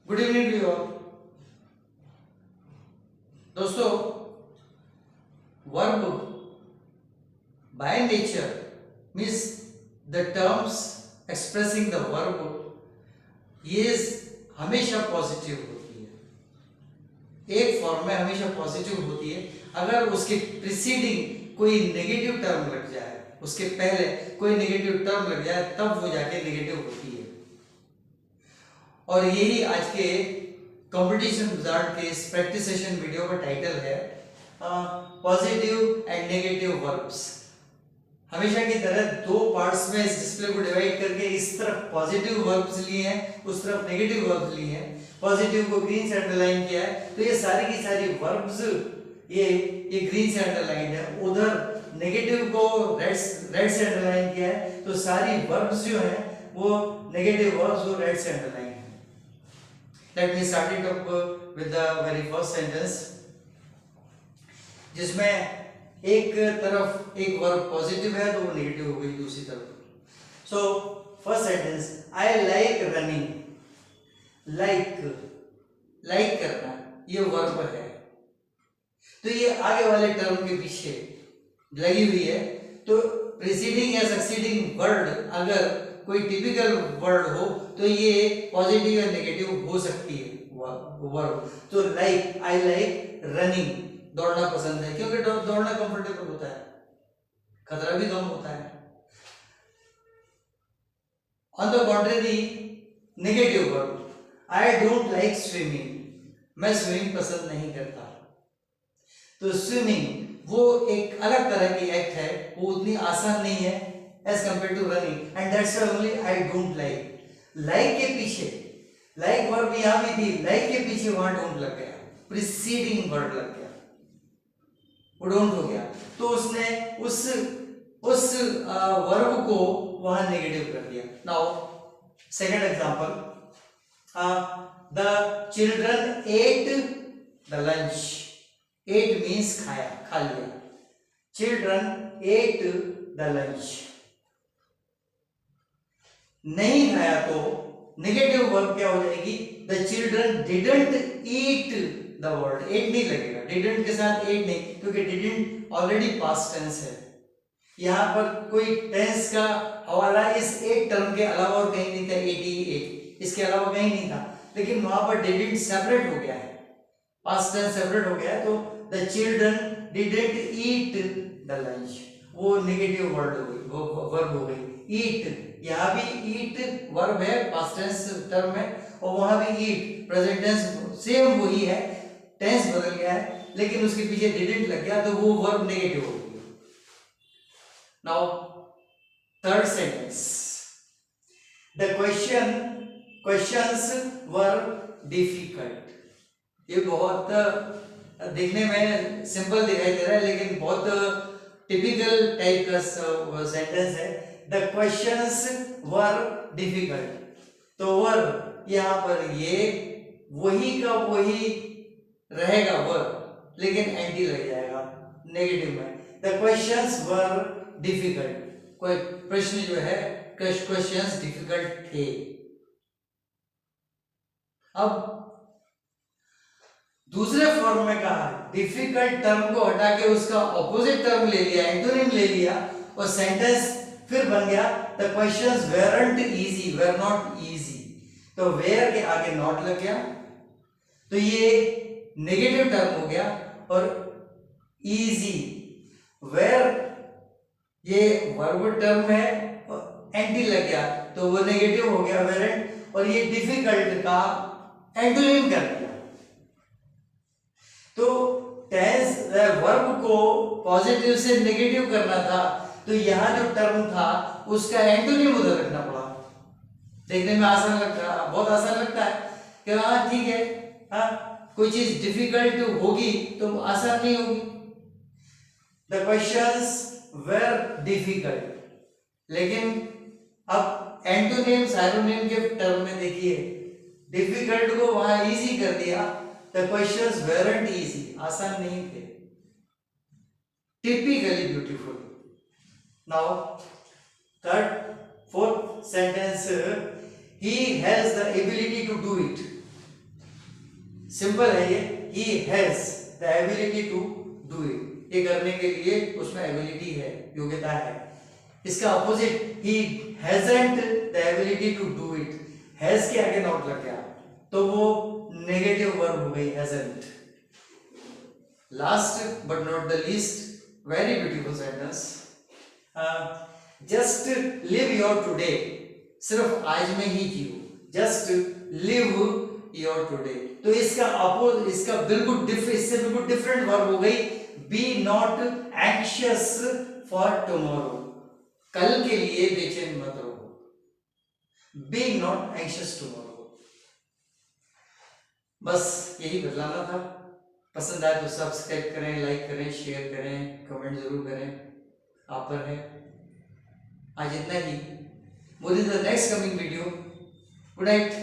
Good evening to all दोस्तों। Verb by nature means the terms expressing the verb ये हमेशा positive होती है, एक फॉर्म में हमेशा पॉजिटिव होती है। अगर उसके प्रीसीडिंग कोई नेगेटिव टर्म लग जाए, उसके पहले कोई नेगेटिव टर्म लग जाए, तब वो जाके नेगेटिव होती है। और यही आज के कंपटीशन विजार्ड के इस प्रैक्टिस सेशन वीडियो का टाइटल है पॉजिटिव एंड नेगेटिव वर्ब्स। हमेशा की तरह दो पार्ट्स में इस डिस्प्ले को डिवाइड करके इस तरफ पॉजिटिव वर्ब्स लिए हैं, उस तरफ नेगेटिव वर्ब्स लिए हैं। पॉजिटिव को ग्रीन से अंडरलाइन किया है, तो ये सारी की सारी वर्ब्स ये ग्रीन से अंडरलाइन है। उधर नेगेटिव को रेड से अंडरलाइन किया है, तो सारी वर्ब्स जो हैं वो नेगेटिव वर्ब्स वो रेड से underline. Let me start it up with the very first sentence, जिसमें एक तरफ एक वर्ब पॉजिटिव है तो वो नेगेटिव हो गई दूसरी तरफ। So first sentence, I like running. Like करना ये वर्ब है, तो ये आगे वाले टर्म के पीछे लगी हुई है। तो प्रीसीडिंग या सक्सीडिंग वर्ड अगर कोई टिपिकल वर्ड हो तो ये पॉजिटिव या नेगेटिव हो सकती है वर्ब। तो लाइक, आई लाइक रनिंग, दौड़ना पसंद है, क्योंकि दौड़ना कंफर्टेबल होता है, खतरा भी कम होता है। On the contrary negative verb, I don't like swimming, मैं स्विमिंग पसंद नहीं करता। तो स्विमिंग वो एक अलग तरह की एक्ट है, वो उतनी आसान नहीं है as compared to running, and that's why only I don't like। like के पीछे like वर्ब यहाँ भी थी, like के पीछे वहां don't लग गया, preceding वर्ड लग गया, वो don't हो गया, तो उसने उस वर्ब को वहां नेगेटिव कर दिया। Now second example, the children ate the lunch। ate means खाया, खा लिया। children ate the lunch। नहीं खाया तो नेगेटिव वर्ब क्या हो जाएगी, the children didn't eat the word. Eat नहीं लगेगा, डिडंट के साथ एट नहीं, क्योंकि डिडंट ऑलरेडी पास्ट टेंस है। यहां पर कोई टेंस का हवाला इस एट टर्म के अलावा और कहीं नहीं था, 88 इसके अलावा कहीं नहीं था, लेकिन वहां पर डिडंट सेपरेट हो गया है, पास्ट टेंस सेपरेट हो गया है। तो the children didn't eat the lunch, वो नेगेटिव वर्ड हो गई, वो वर्ब हो गई। ईट, यहाँ भी ईट वर्ब है, पास्ट टेंस टर्म है, और वहां भी ईट प्रेजेंट टेंस सेम वही है, टेंस बदल गया है, लेकिन उसके पीछे डिडंट लग गया, तो वो वर्ब नेगेटिव हो गई। Now third sentence, the questions were difficult. ये बहुत देखने में सिंपल दिखाई दे रहा है, लेकिन बहुत टिपिकल टाइप का सेंटेंस है। The questions were difficult। तो वर्ब यहाँ पर ये वही का वही रहेगा वर्ब, लेकिन एंटी लग जाएगा नेगेटिव में। The questions were difficult। कोई प्रश्न जो है, questions difficult थे। अब दूसरे फॉर्म में कहा, डिफिकल्ट टर्म को हटा के उसका ऑपोजिट टर्म ले लिया, एंटोनिम ले लिया, और सेंटेंस फिर बन गया the questions weren't easy, were not easy. तो वेयर के आगे नॉट लग गया, तो ये नेगेटिव टर्म हो गया। और इजी, वेर ये वर्ब टर्म है, और एंटी लग गया, तो वो नेगेटिव हो गया वेरेंट, और ये डिफिकल्ट का एंटोनिम कर दिया। तो टेंस वर्ब को पॉजिटिव से नेगेटिव करना था, तो यहां जो टर्म था उसका एंटोनिम उधर रखना पड़ा। देखने में आसान लगता है, बहुत आसान लगता है कि हाँ ठीक है, हाँ कोई चीज डिफिकल्ट होगी तो आसान नहीं होगी। द क्वेश्चंस वेर डिफिकल्ट, लेकिन अब एंटोनिम साइरोनिम के टर्म में देखिए, डिफिकल्ट को वहां इजी कर दिया, द क्वेश्चंस वेरंट इजी, आसान नहीं थे। Typically beautiful. Now, fourth sentence, he has the ability to do it। Simple है ये, he has the ability to do it, ये करने के लिए उसमें एबिलिटी है, योग्यता है। इसका opposite, he hasn't the ability to do it, has के आगे नॉट लग गया तो वो नेगेटिव वर्ब हो गई, hasn't. Last but not the least, very beautiful sentence, just live your today, सिर्फ आज में ही जियो, जस्ट लिव योर टुडे। तो इसका बिल्कुल इससे बिल्कुल डिफरेंट वर्ब हो गई, be not anxious for tomorrow, कल के लिए बेचैन मत रहो, बी नॉट एंग्शियस टुमारो। बस यही बदलाना था। पसंद आए तो सब्सक्राइब करें, लाइक करें, शेयर करें, कमेंट जरूर करें, आप पर है। आज इतना ही, मुझे the next coming video, good night.